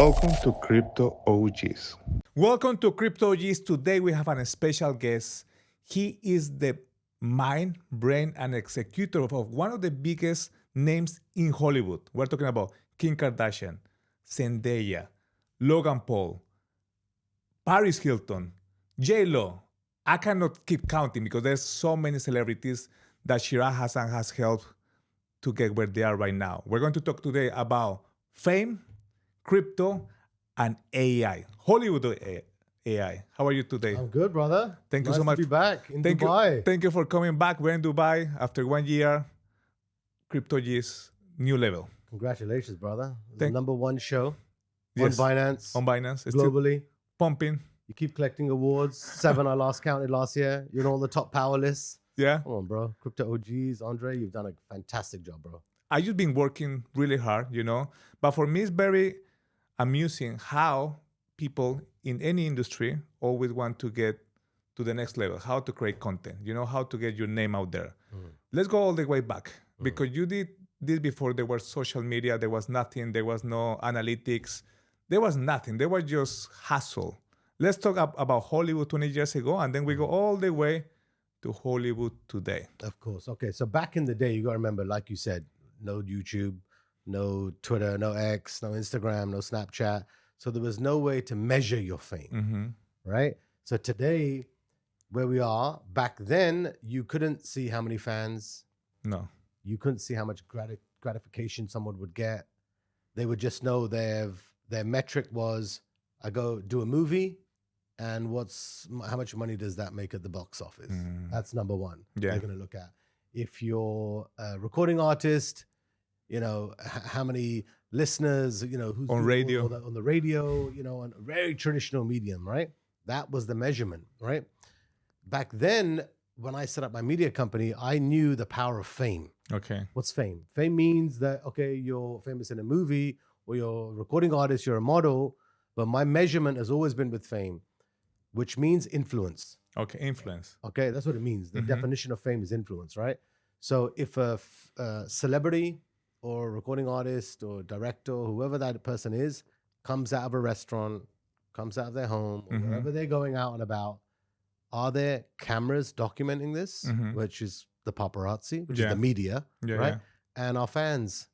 Welcome to Crypto OGs. Welcome to Crypto G's. Today we have a special guest. He is the mind, brain, and executor of one of the biggest names in Hollywood. We're talking about Kim Kardashian, Zendaya, Logan Paul, Paris Hilton, J-Lo. I cannot keep counting because there's so many celebrities that Sheeraz has helped to get where they are right now. We're going to talk today about fame, crypto, and AI. Hollywood AI. How are you today? I'm good, brother. Thank you Nice so much. to be back in Thank Dubai. you. Thank you for coming back. We're in Dubai after 1 year. Crypto G's new level. Congratulations, brother. It's the Thank- number one show Yes. on Binance, On Binance. It's still globally. pumping. You keep collecting awards. 7 I last counted last year. You're on all the top power lists. Yeah. Come on, bro. Crypto OGs, Andre, you've done a fantastic job, bro. I just been working really hard, But for me, it's very amusing how people in any industry always want to get to the next level, how to create content, how to get your name out there. Let's go all the way back because you did this before there was social media, there was nothing, there was no analytics, there was nothing. There was just hustle. Let's talk about Hollywood 20 years ago, and then we go all the way to Hollywood today. Of course. Okay, so back in the day, you got to remember, like you said, no YouTube, no Twitter, no X, no Instagram, no Snapchat. So there was no way to measure your fame, right? So today, where we are, back then, you couldn't see how many fans, No. you couldn't see how much gratification someone would get. They would just know their metric was, I go do a movie, and how much money does that make at the box office? That's number one. Yeah. They're going to look at. If you're a recording artist, how many listeners, who's On radio. on the radio, on a very traditional medium, right? That was the measurement, right? Back then, when I set up my media company, I knew the power of fame. Okay. What's fame? Fame means that, okay, you're famous in a movie or you're a recording artist, you're a model, but my measurement has always been with fame, which means influence. Okay. Influence. Okay, that's what it means. The definition of fame is influence, right? So if a celebrity or a recording artist or director, whoever that person is, comes out of a restaurant, comes out of their home, or wherever they're going out and about, are there cameras documenting this, which is the paparazzi, which is the media, right? And our fans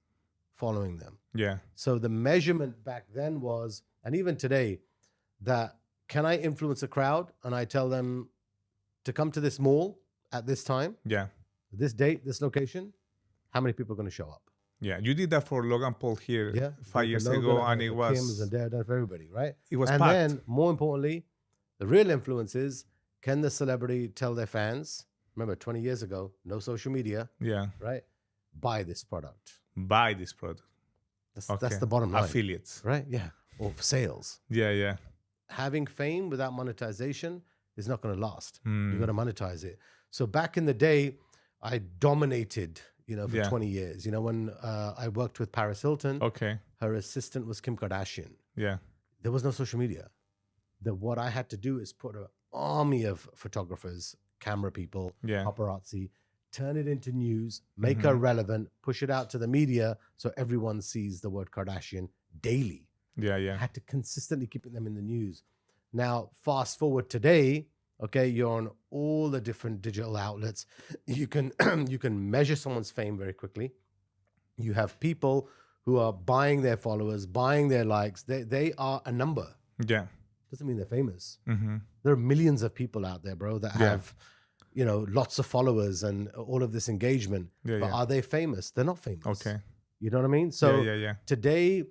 following them. Yeah. So the measurement back then was, and even today, that can I influence a crowd and I tell them to come to this mall at this time, Yeah. this date, this location, how many people are going to show up? Yeah. You did that for Logan Paul here Yeah, 5 years Logan, ago, and for it Kim, was Zendaya, done for everybody, right? it was And packed. then, more importantly, the real influence is, can the celebrity tell their fans? Remember, 20 years ago, no social media, Yeah. right? Buy this product. Buy this product. That's Okay. the bottom line, Affiliates. right? Yeah, or sales. Yeah. Yeah. Having fame without monetization is not going to last. Mm. You got to monetize it. So back in the day, I dominated, for Yeah. 20 years. When I worked with Paris Hilton, Okay. her assistant was Kim Kardashian. Yeah. There was no social media. What I had to do is put an army of photographers, camera people, Yeah. paparazzi, turn it into news, make her relevant, push it out to the media so everyone sees the word Kardashian daily. Yeah. I Yeah. had to consistently keep them in the news. Now, fast forward today, okay, you're on all the different digital outlets. You can you can measure someone's fame very quickly. You have people who are buying their followers, buying their likes. They are a number. Yeah. Doesn't mean they're famous. Mm-hmm. There are millions of people out there, bro, that Yeah. have, lots of followers and all of this engagement. Yeah, but yeah. are they famous? They're not famous. Okay. You know what I mean? So yeah. today,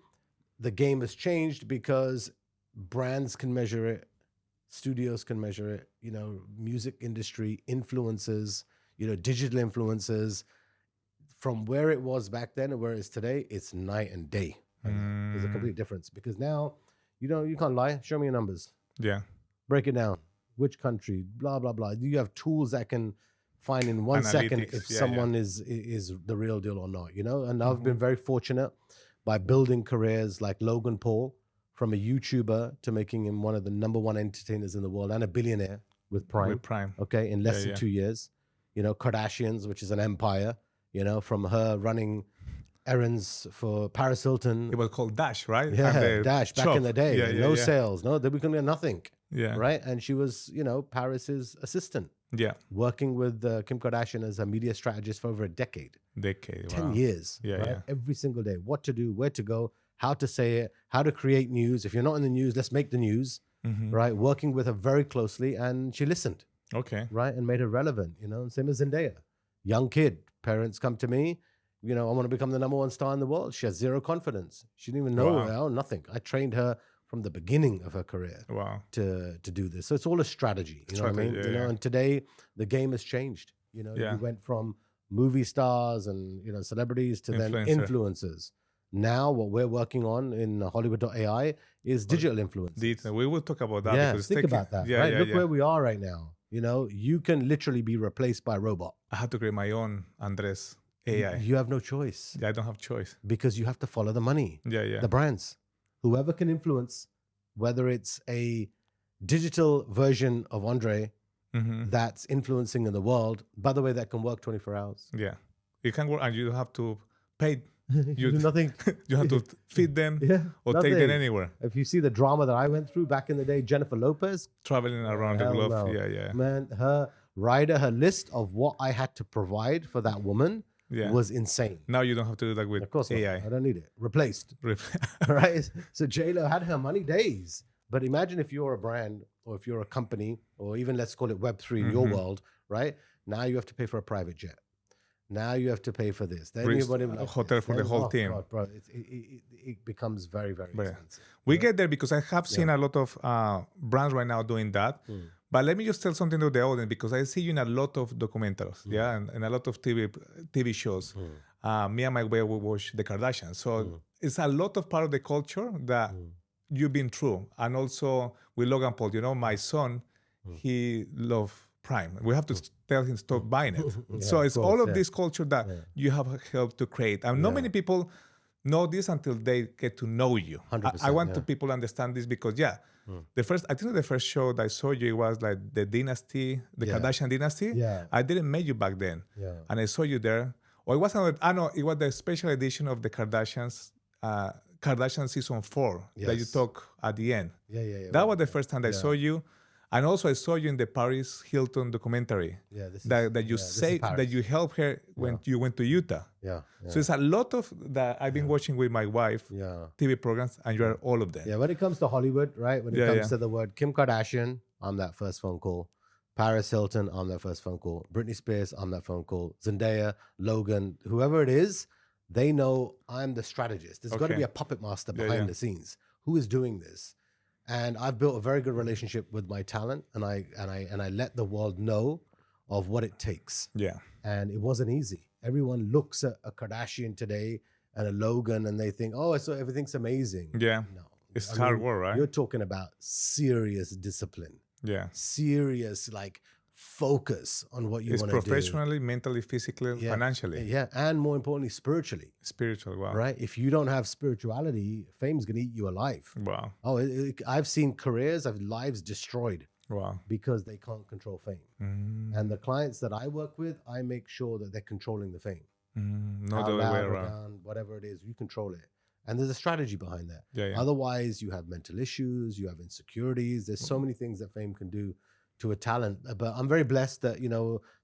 the game has changed because brands can measure it, studios can measure it, music industry, influencers, digital influencers. From where it was back then and where it is today, it's night and day. There's a complete difference because now, you can't lie. Show me your numbers. Yeah. Break it down. Which country? Blah blah blah. You have tools that can find in 1 second Analytics, if yeah, someone is the real deal or not. And I've been very fortunate by building careers like Logan Paul, from a YouTuber to making him one of the number one entertainers in the world and a billionaire with Prime. With Prime. Okay, in less than yeah. 2 years. Kardashians, which is an empire. From her running errands for Paris Hilton. It was called Dash, right? And Yeah, the Dash back shop. in the day. Yeah, yeah, No yeah. sales. No, we couldn't get nothing. Yeah. Right. And she was, Paris's assistant, Yeah. working with Kim Kardashian as a media strategist for over a decade. Decade. 10 wow. years. Yeah, right? yeah. Every single day. What to do, where to go, how to say it, how to create news. If you're not in the news, let's make the news. Mm-hmm. Right. Working with her very closely. And she listened. Okay. Right. And made her relevant. Same as Zendaya. Young kid. Parents come to me. I want to become the number one star in the world. She has zero confidence. She didn't even know. Wow. Nothing. I trained her from the beginning of her career Wow. to do this. So it's all a strategy. You know what I mean? Strategy, yeah. And today the game has changed. Yeah. We went from movie stars and celebrities to then Influencer. influencers. Now what we're working on in Hollywood.ai is digital influencers. We will talk about that. Yeah, because think about that. Yeah, right? yeah, Look yeah. where we are right now. You can literally be replaced by a robot. I had to create my own Andres AI. You have no choice Yeah, I don't have choice. because you have to follow the money. Yeah, yeah. The brands, whoever can influence, whether it's a digital version of Andre Mm-hmm. that's influencing in the world, by the way, that can work 24 hours. Yeah. You can work and you have to pay. You do nothing. You have to feed them Yeah, or take them nothing. anywhere. If you see the drama that I went through back in the day, Jennifer Lopez, Traveling around the hell globe. no. Yeah, yeah. man, her list of what I had to provide for that woman Yeah. was insane. Now you don't have to do that with Of course not. AI. I don't need it. Replaced. Right? So J-Lo had her money days. But imagine if you're a brand or if you're a company, or even let's call it Web3 in your world, right? Now you have to pay for a private jet. Now you have to pay for this. Then Brings you a hotel for the whole team. God, bro, it becomes very, very But expensive. we get there because I have seen a lot of brands right now doing that. But let me just tell something to the audience because I see you in a lot of documentaries, yeah, and a lot of TV shows. Me and my wife we watch the Kardashians, so it's a lot of part of the culture that you've been through. And also with Logan Paul, my son, he loves Prime. We have to tell him stop buying it. So it's of all course, of this culture that you have helped to create, and not many people know this until they get to know you. 100%, I want to people understand this because I think the first show that I saw you was like the dynasty, the Kardashian dynasty. Yeah. I didn't meet you back then. Yeah. And I saw you there. Or it wasn't, it was the special edition of the Kardashians, Kardashian season 4 that you Yes. talk at the end. Yeah. That was the first time I saw you. And also I saw you in the Paris Hilton documentary. Yeah, this is- that you this is say Paris. that you helped her when you went to Utah. Yeah. So it's a lot of that I've been watching with my wife, Yeah. TV programs, and you are all of them. Yeah, when it comes to Hollywood, right? When it Yeah, comes yeah. to the word Kim Kardashian, I'm that first phone call. Paris Hilton, I'm that first phone call. Britney Spears, I'm that phone call. Zendaya, Logan, whoever it is, they know I'm the strategist. There's got to Okay. be a puppet master Yeah, behind yeah. the scenes. Who is doing this? And I've built a very good relationship with my talent, and I let the world know of what it takes. Yeah. And it wasn't easy. Everyone looks at a Kardashian today and a Logan, and they think, "Oh, so everything's amazing." Yeah. No, It's I hard mean, work, right? You're talking about serious discipline, Yeah. serious focus on what you It's want to do. professionally, mentally, physically, Yeah. financially, Yeah, and more importantly, spiritually. spiritual. Wow. Right? If you don't have spirituality, fame's gonna eat you alive. Wow. Oh, I've seen careers of lives destroyed Wow. because they can't control fame. And the clients that I work with, I make sure that they're controlling the fame. Not How the other way loud or around. down, whatever it is, you control it. And there's a strategy behind that. Yeah, yeah. Otherwise, you have mental issues, you have insecurities. There's so many things that fame can do to a talent. But I'm very blessed that,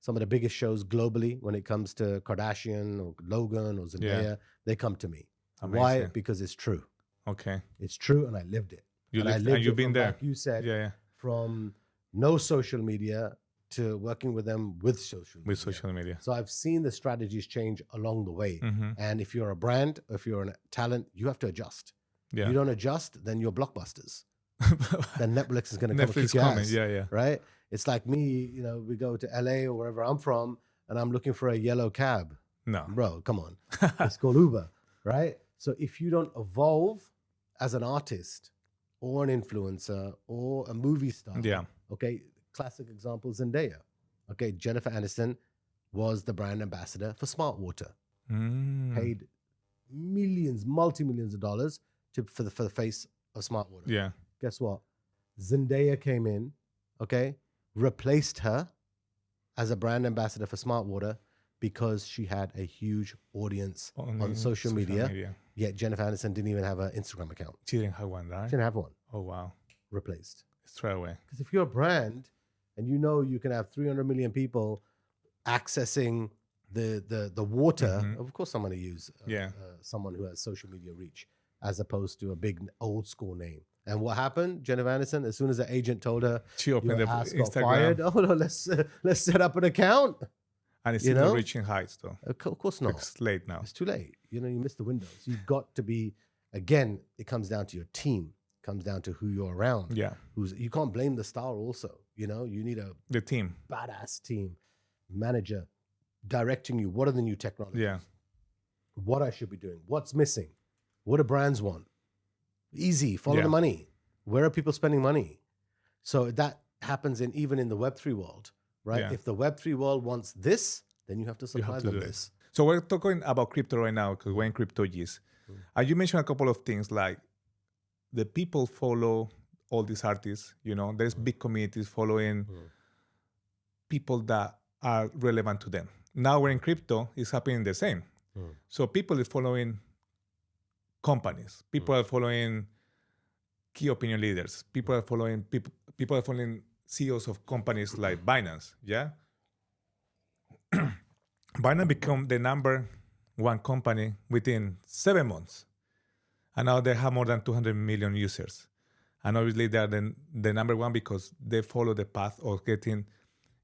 some of the biggest shows globally, when it comes to Kardashian or Logan or Zendaya, they come to me. Why? Amazing. Because it's true. Okay. It's true, and I lived it. You and I lived- lived and you've it been from, there. like you said, Yeah. from no social media to working with them with social media. With social media. So I've seen the strategies change along the way. Mm-hmm. And if you're a brand, if you're a talent, you have to adjust. Yeah. You don't adjust, then you're blockbusters. Then Netflix is going to come and Netflix kick your coming. ass, Yeah, yeah. right? It's like me, we go to LA or wherever I'm from, and I'm looking for a yellow cab. No. Bro, come on. It's called Uber, right? So if you don't evolve as an artist or an influencer or a movie star, Yeah. okay, classic example, Zendaya. Okay, Jennifer Aniston was the brand ambassador for Smart Water. Paid millions, multi-millions of dollars for the face of Smart Water. Yeah. Guess what? Zendaya came in, okay, replaced her as a brand ambassador for Smart Water, because she had a huge audience On on social media. media. Yet Jennifer Aniston didn't even have an Instagram account. She didn't have one, right? She didn't have one. Oh, wow. Replaced. Straight away. Because if you're a brand and you know you can have 300 million people accessing the water, of course someone to use someone who has social media reach as opposed to a big old school name. And what happened? Jennifer Aniston, as soon as the agent told her She opened the your ass got Instagram. fired, oh no, let's set up an account. And it's You still know? not reaching heights, though. Of course not. It's late now. It's too late. You missed the window. So you've got to be, again, it comes down to your team. It comes down to who you're around. Yeah. You can't blame the star also. You need a The team. badass team, manager, directing you. What are the new technologies? Yeah. What I should be doing? What's missing? What do brands want? Easy. Follow Yeah. the money. Where are people spending money? So that happens even in the Web3 world, right? Yeah. If the Web3 world wants this, then you have to supply to them do it. this. So we're talking about crypto right now because we're in CryptoGist. You mentioned a couple of things like the people follow all these artists, there's big communities following people that are relevant to them. Now we're in crypto, it's happening the same. So people are following companies. People are following key opinion leaders. People are following CEOs of companies like Binance, yeah? Binance became the number one company within 7 months. And now they have more than 200 million users. And obviously they are the number one because they follow the path of getting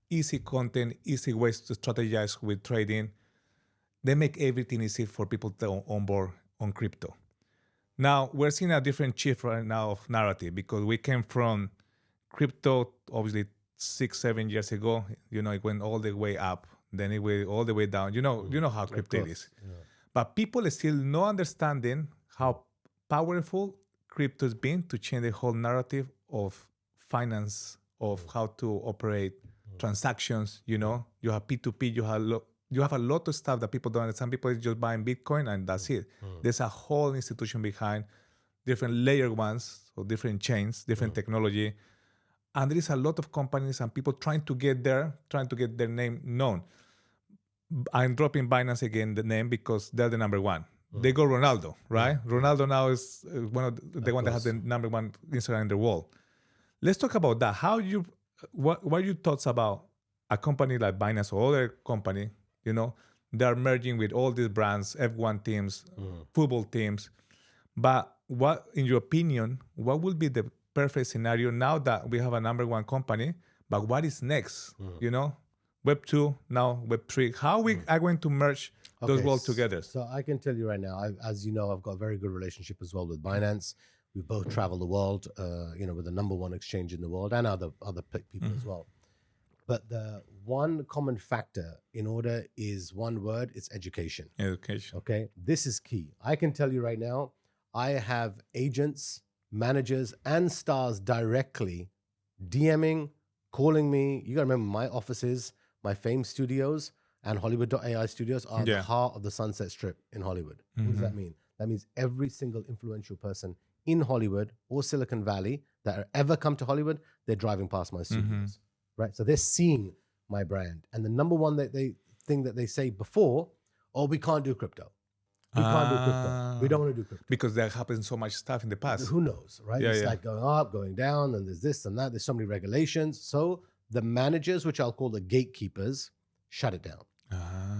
easy content, easy ways to strategize with trading. They make everything easy for people to onboard on crypto. Now, we're seeing a different shift right now of narrative because we came from crypto, obviously 6-7 years ago, it went all the way up, then it went all the way down. You know how crypto is. Yeah. But people are still not understanding how powerful crypto has been to change the whole narrative of finance, of how to operate transactions. You have P2P, you have a lot of stuff that people don't understand. People are just buying Bitcoin and that's it. There's a whole institution behind, different layer ones, or different chains, different technology. And there is a lot of companies and people trying to get their name known. I'm dropping Binance again, the name, because they're the number one. They go Ronaldo, right? Ronaldo now is one of the one that has the number one Instagram in the world. Let's talk about that. What are your thoughts about a company like Binance or other company, they're merging with all these brands, F1 teams, football teams. But what, in your opinion, what would be the perfect scenario now that we have a number one company, but what is next? Web 2, now Web 3. How we are going to merge those worlds together? So I can tell you right now, as you know, I've got a very good relationship as well with Binance. We both travel the world, with the number one exchange in the world and other people as well. But the one common factor in order is one word, it's education. Education. Okay, this is key. I can tell you right now, I have agents, managers, and stars directly DMing, calling me. You gotta remember my offices, my Fame Studios and Hollywood.ai Studios are the heart of the Sunset Strip in Hollywood. What does that mean? That means every single influential person in Hollywood or Silicon Valley that are ever come to Hollywood, they're driving past my studios. Right? So they're seeing my brand. And the number one thing that they say before, we can't do crypto. We can't do crypto. We don't want to do crypto. Because there happened so much stuff in the past. Who knows, right? It's like going up, going down, and there's this and that. There's so many regulations. So the managers, which I'll call the gatekeepers, shut it down.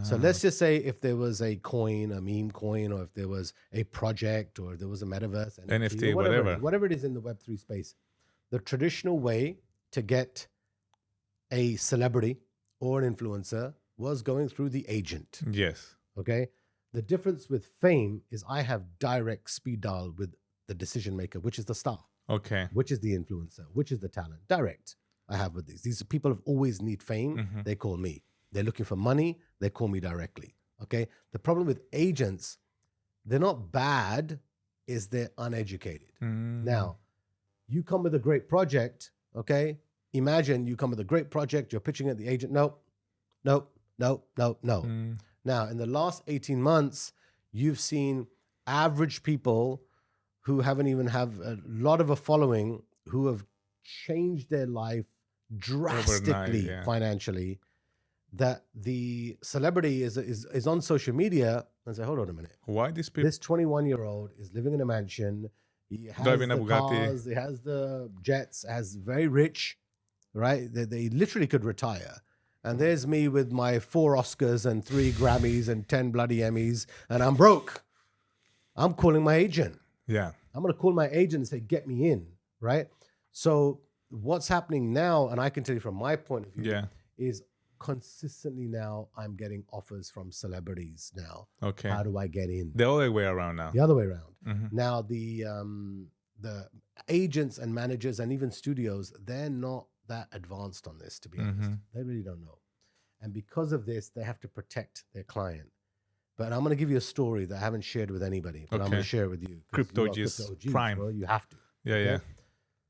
So let's just say if there was a coin, a meme coin, or if there was a project, or there was a metaverse, NFT, whatever it is in the Web3 space, the traditional way to get a celebrity or an influencer was going through the agent. Yes. Okay. The difference with Fame is I have direct speed dial with the decision maker, which is the star. Okay. Which is the influencer, which is the talent. Direct I have with these. These are people who always need fame. They call me. They're looking for money. They call me directly. Okay. The problem with agents, they're not bad, is they're uneducated. Now, you come with a great project. Okay. Imagine you come with a great project. You're pitching at the agent. Nope. Now, in the last 18 months, you've seen average people who haven't even have a lot of a following who have changed their life drastically financially that the celebrity is on social media and say, hold on a minute. Why these people This 21-year-old is living in a mansion. He has driving a the Bugatti? cars, he has the jets, has very rich, right? They literally could retire. And there's me with my 4 Oscars and 3 Grammys and 10 bloody Emmys, and I'm broke. I'm calling my agent. Yeah. I'm going to call my agent and say, get me in, right? So what's happening now, and I can tell you from my point of view, Yeah. is consistently now I'm getting offers from celebrities now. Okay. How do I get in? The other way around now. The other way around. Mhm. Now the agents and managers and even studios, they're not that advanced on this, to be honest. Mhm. They really don't know. And because of this, they have to protect their client. But I'm going to give you a story that I haven't shared with anybody, but I'm going Okay. to share it with you. 'cause Crypto you are G's Crypto G's, Prime. bro. You have to. Yeah, okay? yeah.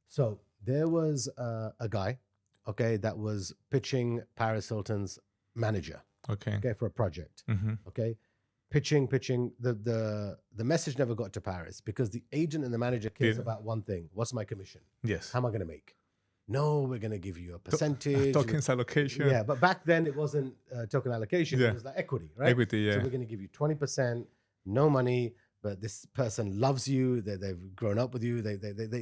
So there was a guy, okay, that was pitching Paris Hilton's manager, Okay. okay, for a project, Mm-hmm. okay, pitching. The message never got to Paris because the agent and the manager cares Yeah. about one thing: what's my commission? Yes. How am I going to make? No, we're going to give you a percentage. Tokens allocation. Yeah, but back then it wasn't token allocation. Yeah. It was like equity, right? Equity, So yeah. we're going to give you 20%, no money, but this person loves you. They've grown up with you. They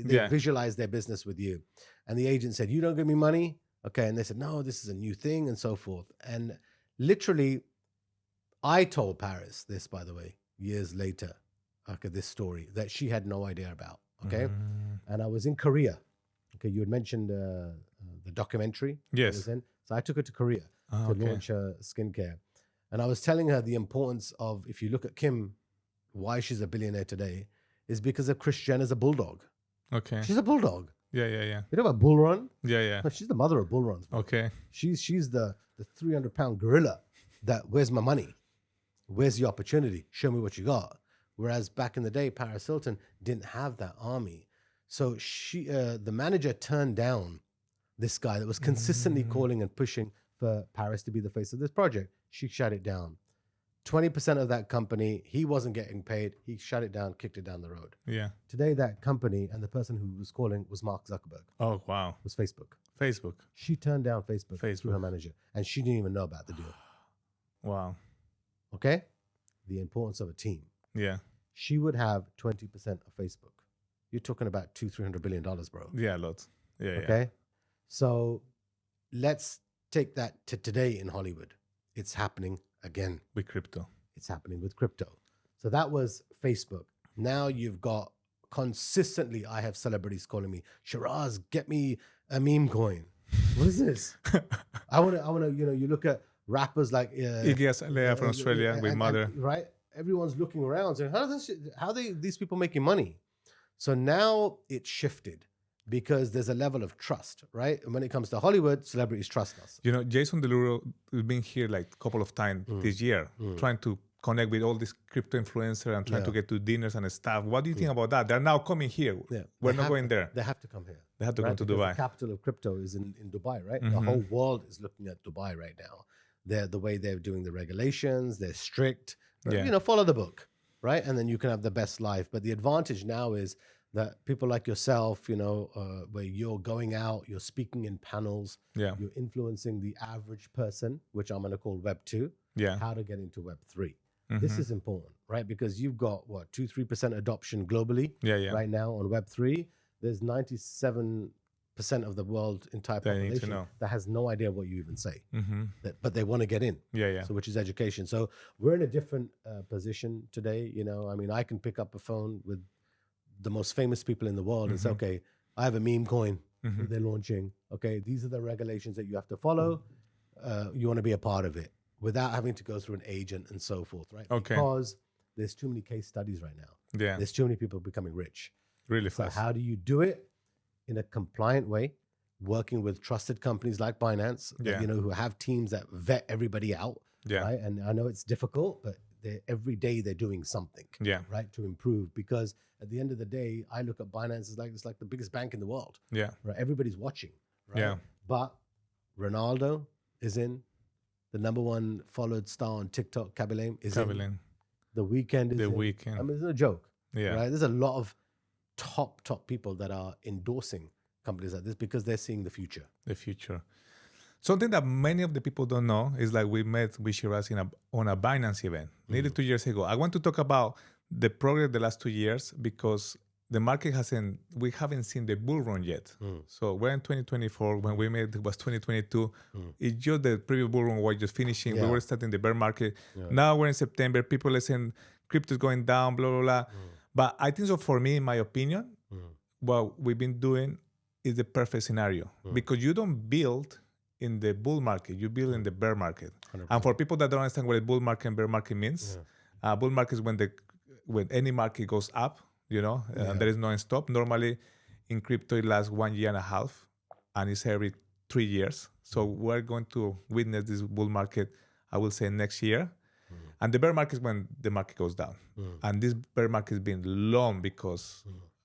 Yeah. visualize their business with you. And the agent said, you don't give me money? Okay. And they said, no, this is a new thing and so forth. And literally, I told Paris this, by the way, years later, okay, this story that she had no idea about. Okay. Mm. And I was in Korea. Okay. You had mentioned the documentary. I Yes. was in. So I took her to Korea Ah, to okay. launch skincare. And I was telling her the importance of, if you look at Kim, why she's a billionaire today is because of Kris Jenner's a bulldog. Okay. She's a bulldog. Yeah, yeah, yeah. You know about Bull Run? Yeah, yeah. She's the mother of Bull Runs. bro. Okay. She's the 300-pound gorilla that, where's my money? Where's the opportunity? Show me what you got. Whereas back in the day, Paris Hilton didn't have that army. So she, the manager turned down this guy that was consistently calling and pushing for Paris to be the face of this project. She shut it down. 20% of that company, he wasn't getting paid. He shut it down, kicked it down the road. Yeah. Today, that company and the person who was calling was Mark Zuckerberg, Oh, wow. was Facebook. Facebook. She turned down Facebook through Facebook. her manager, and she didn't even know about the deal. Wow. Okay? The importance of a team. Yeah. She would have 20% of Facebook. You're talking about $200-300 billion, bro. Yeah, a lot. Yeah, yeah. Okay? So let's take that to today in Hollywood. It's happening again. With crypto. It's happening with crypto. So that was Facebook. Now you've got consistently, I have celebrities calling me, Sheeraz, get me a meme coin. What is this? I want to, you look at rappers like Iggy Azalea from Australia with Mother. right? Everyone's looking around saying, how are these people making money? So now it's shifted because there's a level of trust, right? And when it comes to Hollywood, celebrities trust us. You know, Jason Derulo has been here like a couple of times this year, trying to connect with all these crypto influencers and trying to get to dinners and stuff. What do you think about that? They're now coming here. Yeah, We're they not have- going there. They have to come here. They have to right? come to Because Dubai. The capital of crypto is in Dubai, right? The whole world is looking at Dubai right now. The way they're doing the regulations, they're strict. Yeah. Follow the book, right? And then you can have the best life. But the advantage now is that people like yourself, where you're going out, you're speaking in panels, Yeah. you're influencing the average person, which I'm going to call Web 2, Yeah. how to get into Web 3. This is important, right? Because you've got, 2-3% adoption globally Yeah, yeah. right now on Web 3. There's 97% of the world entire They need to population know. that has no idea what you even say, Mm-hmm. but they want to get in. Yeah, yeah. So which is education. So we're in a different position today. I can pick up a phone with the most famous people in the world and say, okay, I have a meme coin that they're launching. Okay, these are the regulations that you have to follow. You want to be a part of it without having to go through an agent and so forth, right? Okay. Because there's too many case studies right now. Yeah. There's too many people becoming rich. Really So fast. how do you do it in a compliant way, working with trusted companies like Binance, that, Yeah. who have teams that vet everybody out, Yeah. right? And I know it's difficult, but every day they're doing something, Yeah. right, to improve. Because at the end of the day, I look at Binance as it's like the biggest bank in the world, Yeah. right? Everybody's watching, right? Yeah. But Ronaldo is in. The number one followed star on TikTok, Kabilane, is in. Traveling. The Weeknd is The in. Weeknd. I mean, it's no joke. Yeah. Right? There's a lot of top people that are endorsing companies like this because they're seeing the future. The future. Something that many of the people don't know is like we met with Sheeraz on a Binance event nearly 2 years ago. I want to talk about the progress the last 2 years because the market we haven't seen the bull run yet. So we're in 2024. When we met, it was 2022. It's just the previous bull run was just finishing. We Yeah. were starting the bear market. Now we're in September. People are saying crypto is going down, blah, blah, blah. But I think so for me, in my opinion, what we've been doing is the perfect scenario because you don't build in the bull market, you build in the bear market. 100%. And for people that don't understand what a bull market and bear market means, bull market is when any market goes up, and there is no stop. Normally in crypto, it lasts 1 year and a half and it's every 3 years. So we're going to witness this bull market, I will say next year. And the bear market is when the market goes down. And this bear market has been long because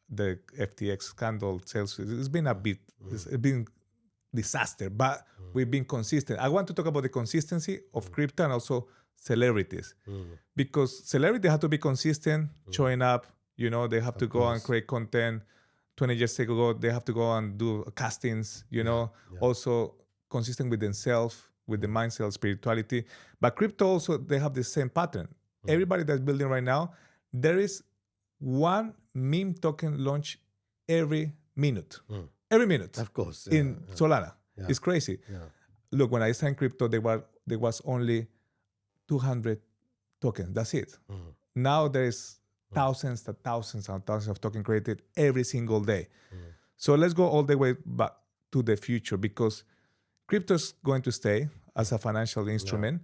the FTX scandal sales, it's been a bit, it's been disaster, but we've been consistent. I want to talk about the consistency of crypto and also celebrities because celebrities have to be consistent, showing up, they have to go and create content. 20 years ago, they have to go and do castings, also consistent with themselves, with the mindset, spirituality. But crypto also, they have the same pattern. Everybody that's building right now, there is one meme token launch every minute. Every minute. Of course. In Solana. Yeah. It's crazy. Yeah. Look, when I signed crypto, there was only 200 tokens. That's it. Now there is thousands and thousands and thousands of tokens created every single day. So let's go all the way back to the future because crypto is going to stay as a financial instrument,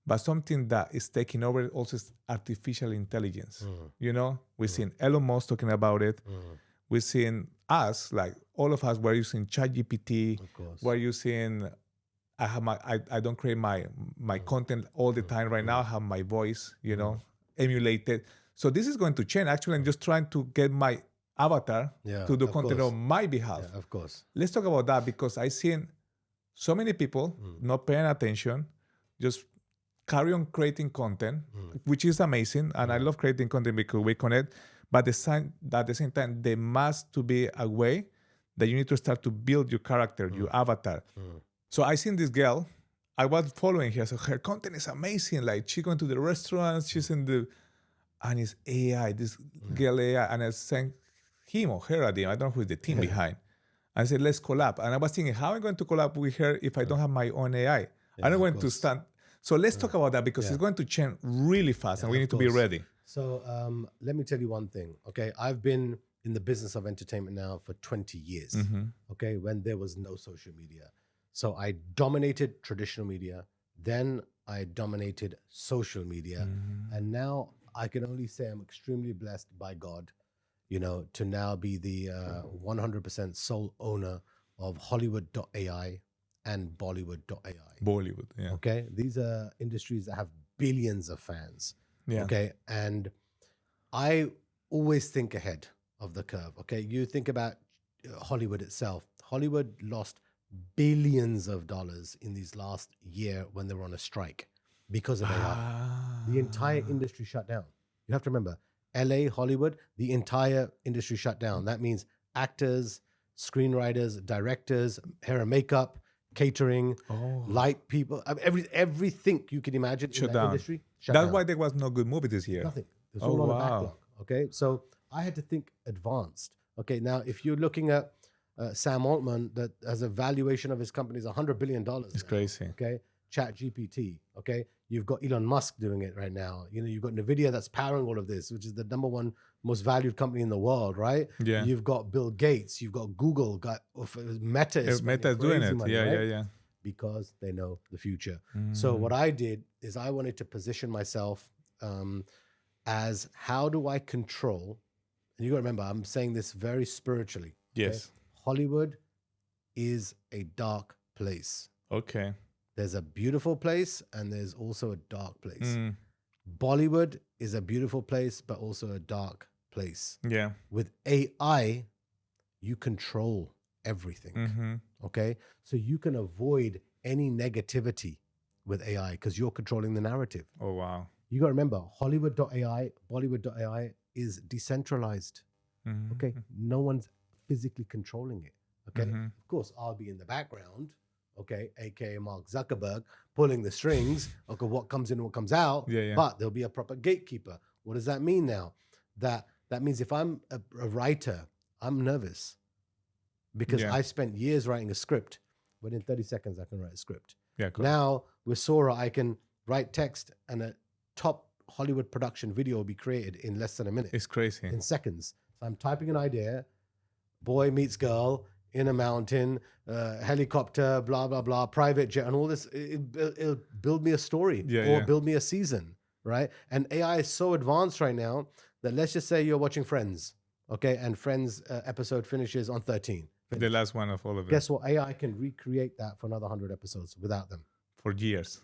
but something that is taking over also is artificial intelligence. We've seen Elon Musk talking about it. We've seen us, like all of us, we're using ChatGPT. Of course. We're using, I don't create my content all the time right now. I have my voice, emulated. So this is going to change. Actually, I'm just trying to get my avatar to do content on my behalf. Yeah, of course. Let's talk about that because I've seen so many people not paying attention, just carry on creating content, which is amazing. And I love creating content because we connect. But at the same time, there must to be a way that you need to start to build your character, your avatar. So I seen this girl. I was following her. So her content is amazing. Like she's going to the restaurants, she's in the... And it's AI, this girl AI. And I sent him or her a DM. I don't know who's the team behind. I said, let's collab. And I was thinking, how am I going to collab with her if I don't have my own AI? I'm not going to stand. So let's talk about that because it's going to change really fast and we need to be ready. So let me tell you one thing, okay? I've been in the business of entertainment now for 20 years, okay? When there was no social media. So I dominated traditional media. Then I dominated social media. And now I can only say I'm extremely blessed by God, to now be the 100% sole owner of Hollywood.ai and Bollywood.ai. Bollywood, yeah. Okay? These are industries that have billions of fans. Yeah. Okay? And I always think ahead of the curve. Okay? You think about Hollywood itself. Hollywood lost billions of dollars in these last year when they were on a strike because of AI. The entire industry shut down. You have to remember, LA, Hollywood, the entire industry shut down. That means actors, screenwriters, directors, hair and makeup, catering, light people, everything you can imagine in that industry shut down. That's why there was no good movie this year. Nothing. It was all on a backlog. Okay, so I had to think advanced. Okay, now if you're looking at Sam Altman, that has a valuation of his company is $100 billion. It's crazy. Okay, ChatGPT. Okay, you've got Elon Musk doing it right now. You've got Nvidia that's powering all of this, which is the #1 most valued company in the world, right? Yeah. You've got Bill Gates. You've got Google. Got Meta. Is doing it. Money, yeah, right? yeah. Because they know the future. So what I did is I wanted to position myself as how do I control? And you got to remember, I'm saying this very spiritually. Yes. Okay? Hollywood is a dark place. Okay. There's a beautiful place and there's also a dark place. Bollywood is a beautiful place, but also a dark place. Yeah. With AI, you control everything. Okay. So you can avoid any negativity with AI because you're controlling the narrative. Oh, wow. You got to remember, Hollywood.ai, Bollywood.ai is decentralized. Okay. No one's physically controlling it. Okay. Of course, I'll be in the background. okay, aka Mark Zuckerberg, pulling the strings, okay, what comes in, what comes out, Yeah. but there'll be a proper gatekeeper. What does that mean now? That means if I'm a writer, I'm nervous because Yeah. I spent years writing a script, but in 30 seconds I can write a script. Yeah. Correct. Now with Sora, I can write text and a top Hollywood production video will be created in less than a minute, It's crazy. in seconds. So I'm typing an idea, boy meets girl in a mountain, helicopter, blah, blah, blah, private jet, and all this. It'll build me a story or build me a season, right? And AI is so advanced right now that let's just say you're watching Friends, okay? And Friends episode finishes on 13. The last one of all of it. Guess what? AI can recreate that for another 100 episodes without them, For years.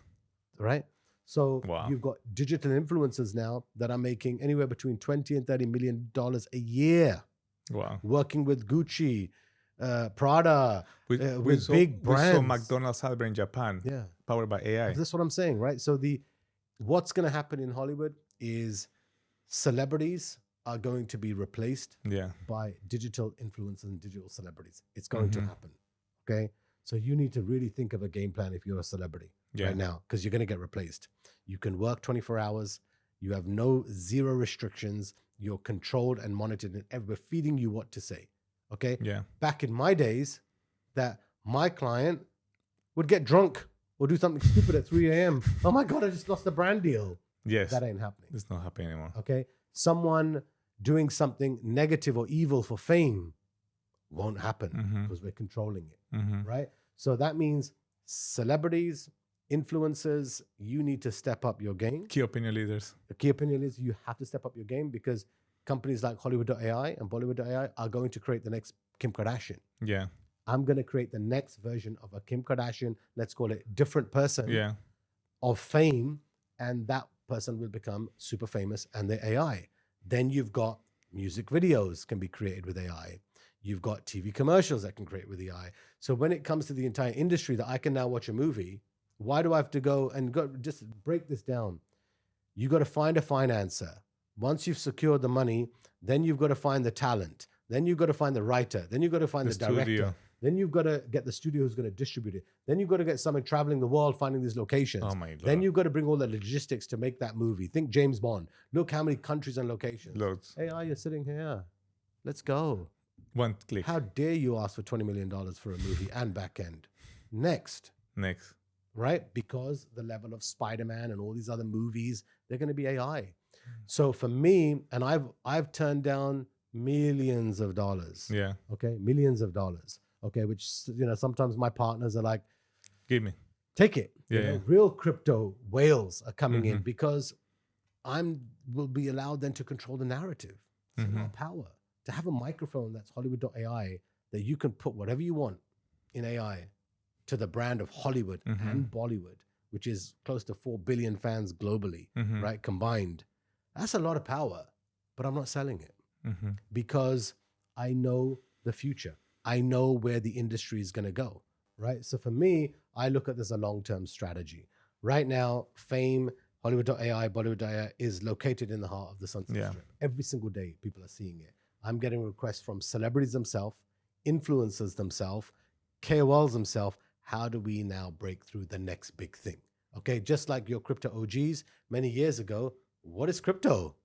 right? So Wow. you've got digital influencers now that are making anywhere between $20 and $30 million a year, Wow. working with Gucci, Prada, We with saw, big we saw brands. McDonald's Albert in Japan, Yeah, powered by AI. that's what I'm saying, right? So what's going to happen in Hollywood is celebrities are going to be replaced Yeah. by digital influencers and digital celebrities. It's going to Mhm. happen. Okay. So you need to really think of a game plan if you're a celebrity Yeah. right now, because you're going to get replaced. You can work 24 hours. You have zero restrictions. You're controlled and monitored, and we're feeding you what to say. Okay. Yeah. Back in my days, that my client would get drunk or do something stupid at 3 a.m. Oh my God, I just lost a brand deal. Yes. That ain't happening. It's not happening anymore. Okay. Someone doing something negative or evil for fame won't happen Mhm. because we're controlling it, Mhm. right? So that means celebrities, influencers, you need to step up your game. Key opinion leaders. The key opinion is you have to step up your game because companies like Hollywood.ai and Bollywood.ai are going to create the next Kim Kardashian. Yeah. I'm going to create the next version of a Kim Kardashian, let's call it different person Yeah. of fame, and that person will become super famous and the AI. Then you've got music videos can be created with AI. You've got TV commercials that can create with AI. So when it comes to the entire industry that I can now watch a movie, why do I have to go just break this down? You got to find a financer. Once you've secured the money, then you've got to find the talent. Then you've got to find the writer. Then you've got to find the director. studio. Then you've got to get the studio who's going to distribute it. Then you've got to get someone traveling the world, finding these locations. Oh my God. Then you've got to bring all the logistics to make that movie. Think James Bond. Look how many countries and locations. Loads. AI, you're sitting here. Let's go. One click. How dare you ask for $20 million for a movie and back end? Next, Next. right? Because the level of Spider-Man and all these other movies, they're going to be AI. So for me, and I've turned down millions of dollars. Yeah. Okay, millions of dollars. Okay, which sometimes my partners are like, Give me. take it. Yeah. Real crypto whales are coming in Mhm. because will be allowed then to control the narrative. It's a lot of power. To have a microphone that's Hollywood.ai that you can put whatever you want in AI to the brand of Hollywood and Bollywood, which is close to 4 billion fans globally, Mhm. right? Combined. That's a lot of power, but I'm not selling it Mhm. because I know the future. I know where the industry is going to go, right? So for me, I look at this as a long-term strategy. Right now, fame, Hollywood.ai, Bollywood.ai is located in the heart of the Sunset Yeah. Strip. Every single day, people are seeing it. I'm getting requests from celebrities themselves, influencers themselves, KOLs themselves. How do we now break through the next big thing? Okay, just like your crypto OGs many years ago, what is crypto?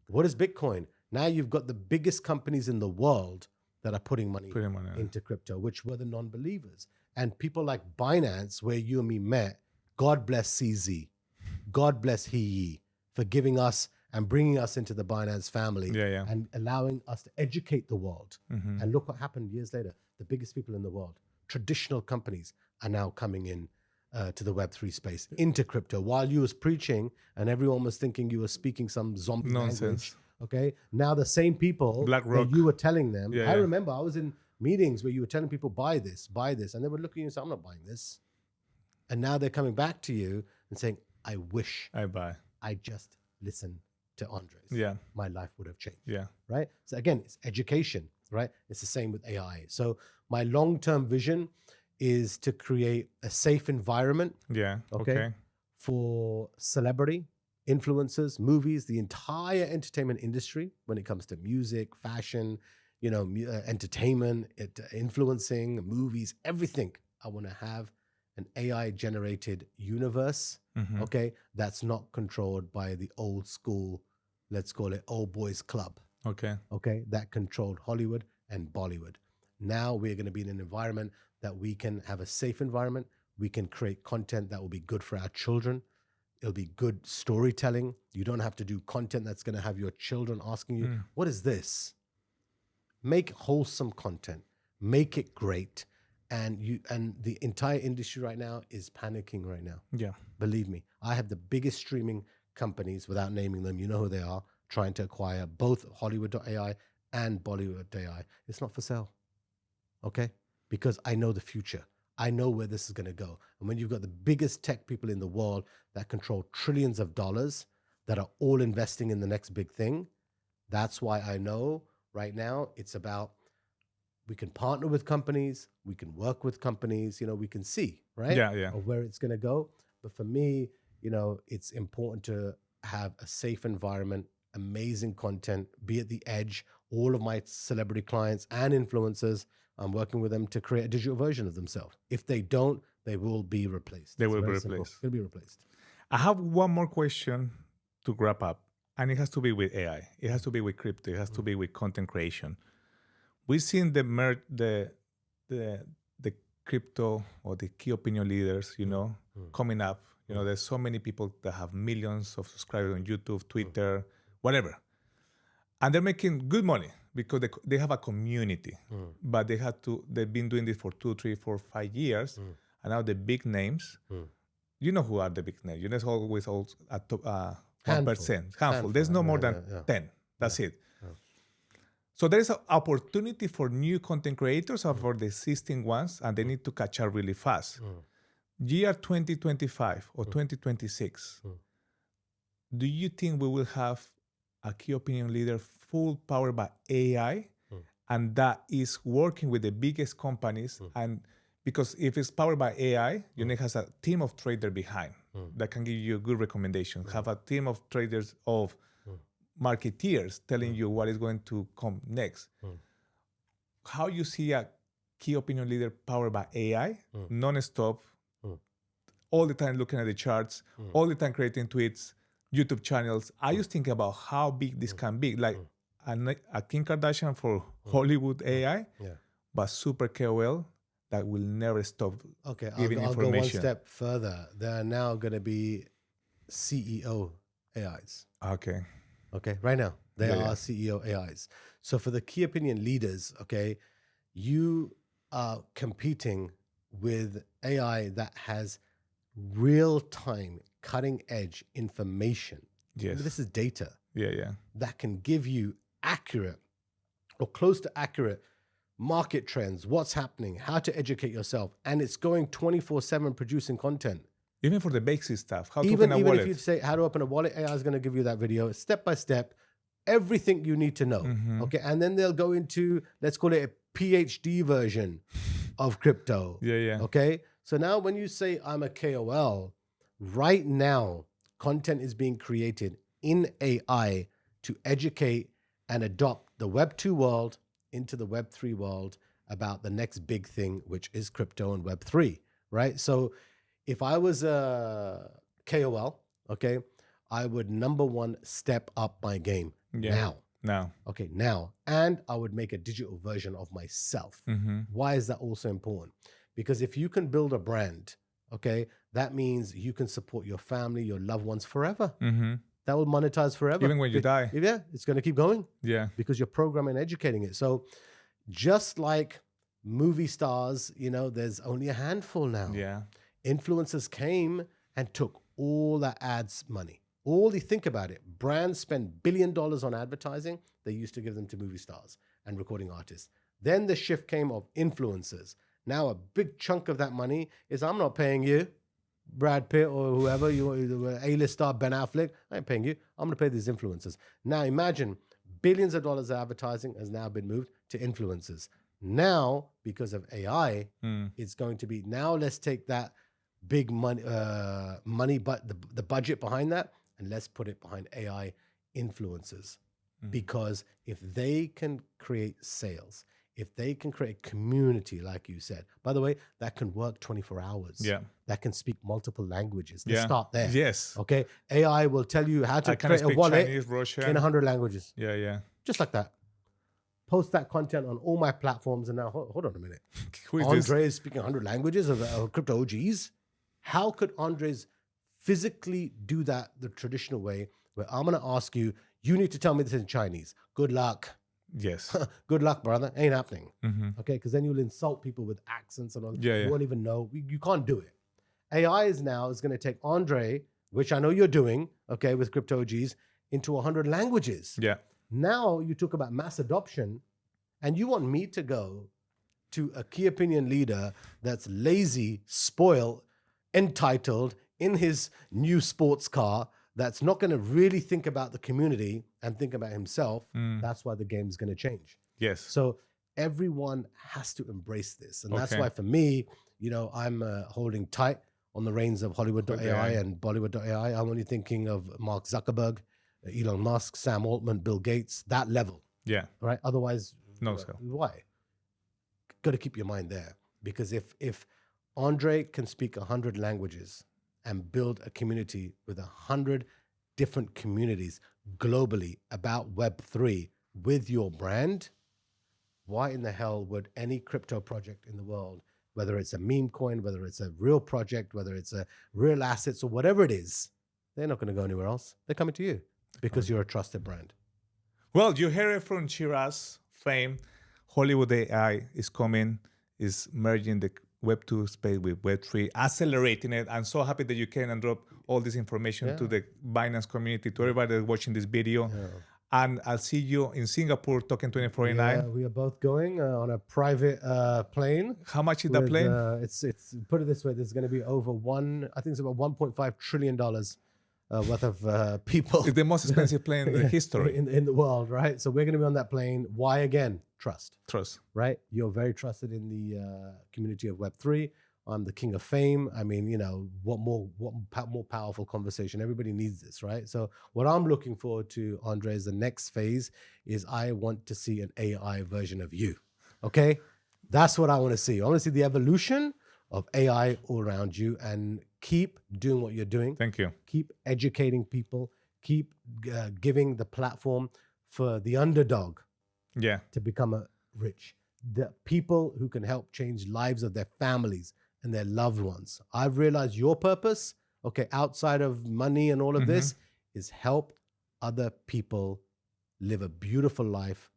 What is Bitcoin? Now you've got the biggest companies in the world that are putting money into crypto, which were the non-believers. And people like Binance, where you and me met, God bless CZ, God bless he for giving us and bringing us into the Binance family and allowing us to educate the world. And look what happened years later. The biggest people in the world, traditional companies, are now coming in to the Web3 space, into crypto. While you was preaching and everyone was thinking you were speaking some zombie Nonsense. language, okay? Now the same people BlackRock. that you were telling them, Yeah, I yeah. remember I was in meetings where you were telling people, buy this, and they were looking at you and saying, I'm not buying this. And now they're coming back to you and saying, I wish I buy. I just listened to Andres. Yeah. My life would have changed. Yeah. Right? So again, it's education, right? It's the same with AI. So my long-term vision is to create a safe environment Yeah. Okay. for celebrity, influencers, movies, the entire entertainment industry when it comes to music, fashion, entertainment, influencing, movies, everything. I want to have an AI generated universe, okay, that's not controlled by the old school, let's call it old boys club, Okay. okay, that controlled Hollywood and Bollywood. Now we're going to be in an environment that we can have a safe environment. We can create content that will be good for our children. It'll be good storytelling. You don't have to do content that's going to have your children asking you, what is this? Make wholesome content. Make it great. And the entire industry right now is panicking right now. Yeah. Believe me, I have the biggest streaming companies, without naming them, you know who they are, trying to acquire both Hollywood.ai and Bollywood.ai. It's not for sale, okay? Because I know the future. I know where this is going to go. And when you've got the biggest tech people in the world that control trillions of dollars that are all investing in the next big thing, that's why I know right now it's about, we can partner with companies, we can work with companies, you know, we can see, right? Yeah. Of where it's going to go. But for me, you know, it's important to have a safe environment, amazing content, be at the edge. All of my celebrity clients and influencers, I'm working with them to create a digital version of themselves. If they don't, they will be replaced. They It's will be very simple. replaced. They'll be replaced. I have one more question to wrap up, and it has to be with AI. It has to be with crypto. It has to be with content creation. We've seen the crypto or the key opinion leaders, you know, coming up. You know, there's so many people that have millions of subscribers on YouTube, Twitter, whatever, and they're making good money because they have a community. But they've been doing this for 2, 3, 4, 5 years, and now the big names. You know who are the big names. You know, it's always a top 1%, handful. There's no more than 10. That's it. So there is an opportunity for new content creators or for the existing ones, and they need to catch up really fast. Year 2025 or 2026, do you think we will have a key opinion leader full powered by AI, and that is working with the biggest companies? And because if it's powered by AI, Unique has a team of traders behind that can give you good recommendations. Have a team of traders of marketeers telling you what is going to come next. How you see a key opinion leader powered by AI, non-stop, all the time looking at the charts, all the time creating tweets, YouTube channels. I just think about how big this can be. Like a Kim Kardashian for Hollywood AI, but super KOL that will never stop giving I'll information. go one step further. There are now going to be CEO AIs. Okay, right now they are CEO AIs. So for the key opinion leaders, okay, you are competing with AI that has real-time, cutting-edge information. Yes. This is data. Yeah. That can give you accurate or close to accurate market trends, what's happening, how to educate yourself, and it's going 24/7 producing content. Even for the basic stuff, how to Even open a wallet. if you say how to open a wallet, AI is going to give you that video step by step, everything you need to know. Okay, and then they'll go into, let's call it a PhD version of crypto. Yeah. Okay, so now when you say I'm a KOL, right now content is being created in AI to educate and adopt the Web 2 world into the Web 3 world about the next big thing, which is crypto and Web 3, right? So if I was a KOL, okay, I would number one step up my game now. Okay, now. And I would make a digital version of myself. Why is that also important? Because if you can build a brand, okay, that means you can support your family, your loved ones forever. That will monetize forever. Even when you die. Yeah, it's going to keep going. Yeah. Because you're programming and educating it. So just like movie stars, you know, there's only a handful now. Yeah. Influencers came and took all that ads money. Think about it. Brands spend $1 billion on advertising. They used to give them to movie stars and recording artists. Then the shift came of influencers. Now a big chunk of that money is, I'm not paying you, Brad Pitt or whoever, you A-list star Ben Affleck, I ain't paying you. I'm going to pay these influencers. Now imagine billions of dollars of advertising has now been moved to influencers. Now, because of AI, it's going to be, now let's take that big money, but the budget behind that, and let's put it behind AI influencers. Because if they can create sales, if they can create a community, like you said, by the way, that can work 24 hours. Yeah. That can speak multiple languages. Let's Yeah. start there. Yes. Okay. AI will tell you how to I can create a speak wallet Chinese, Russian. in 100 languages. Yeah, yeah. Just like that. Post that content on all my platforms. And now, hold on a minute. Who is Andre is speaking 100 languages of crypto OGs. How could Andres physically do that the traditional way, where I'm going to ask you, you need to tell me this in Chinese. Good luck. this? Yes. Good luck, brother. Ain't happening. Mhm. Okay, because then you'll insult people with accents and all. Yeah, yeah. You won't even know. You can't do it. AI is going to take Andre, which I know you're doing, okay, with crypto OGs, into 100 languages. Yeah. Now you talk about mass adoption, and you want me to go to a key opinion leader that's lazy, spoiled, entitled in his new sports car, that's not going to really think about the community and think about himself. That's why the game's going to change. Yes. So everyone has to embrace this. And that's Okay. why for me, I'm holding tight on the reins of Hollywood.ai and Bollywood.ai. I'm only thinking of Mark Zuckerberg, Elon Musk, Sam Altman, Bill Gates, that level, Yeah. right? Otherwise, No, sir. why? Got to keep your mind there. Because if Andre can speak 100 languages and build a community with 100 different communities globally about Web3 with your brand, why in the hell would any crypto project in the world, whether it's a meme coin, whether it's a real project, whether it's a real assets or whatever it is, they're not going to go anywhere else. They're coming to you because you're a trusted brand. Well, you heard it from Sheeraz, fame. Hollywood AI is coming, is merging the Web2 space with Web3, accelerating it. I'm so happy that you came and drop all this information to the Binance community, to everybody that's watching this video. And I'll see you in Singapore talking 2049. Yeah, we are both going on a private plane. How much is that plane? It's put it this way, there's going to be over I think it's about $1.5 trillion worth of people. It's the most expensive plane in the history. in the world, right? So we're going to be on that plane. Why again? Trust. Trust. Right? You're very trusted in the community of Web3. I'm the king of fame. I mean, what more powerful conversation? Everybody needs this, right? So what I'm looking forward to, Andre, is the next phase is I want to see an AI version of you. Okay? That's what I want to see. I want to see the evolution of AI all around you, and keep doing what you're doing. Thank you. Keep educating people. Keep giving the platform for the underdog Yeah. to become rich. The people who can help change lives of their families and their loved ones. I've realized your purpose, okay, outside of money and all of this, is help other people live a beautiful life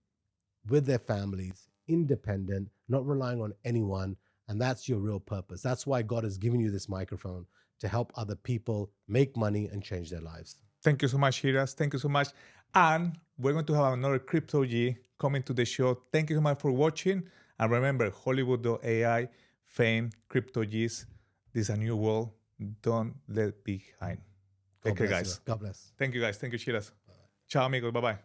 with their families, independent, not relying on anyone. And that's your real purpose. That's why God has given you this microphone, to help other people make money and change their lives. Thank you so much, Sheeraz. Thank you so much. And we're going to have another Crypto G coming to the show. Thank you so much for watching. And remember, Hollywood.ai, fame, Crypto G's. This is a new world. Don't let it behind. Take care, guys. God bless. Thank you, guys. Thank you, Sheeraz. Ciao, amigos. Bye-bye.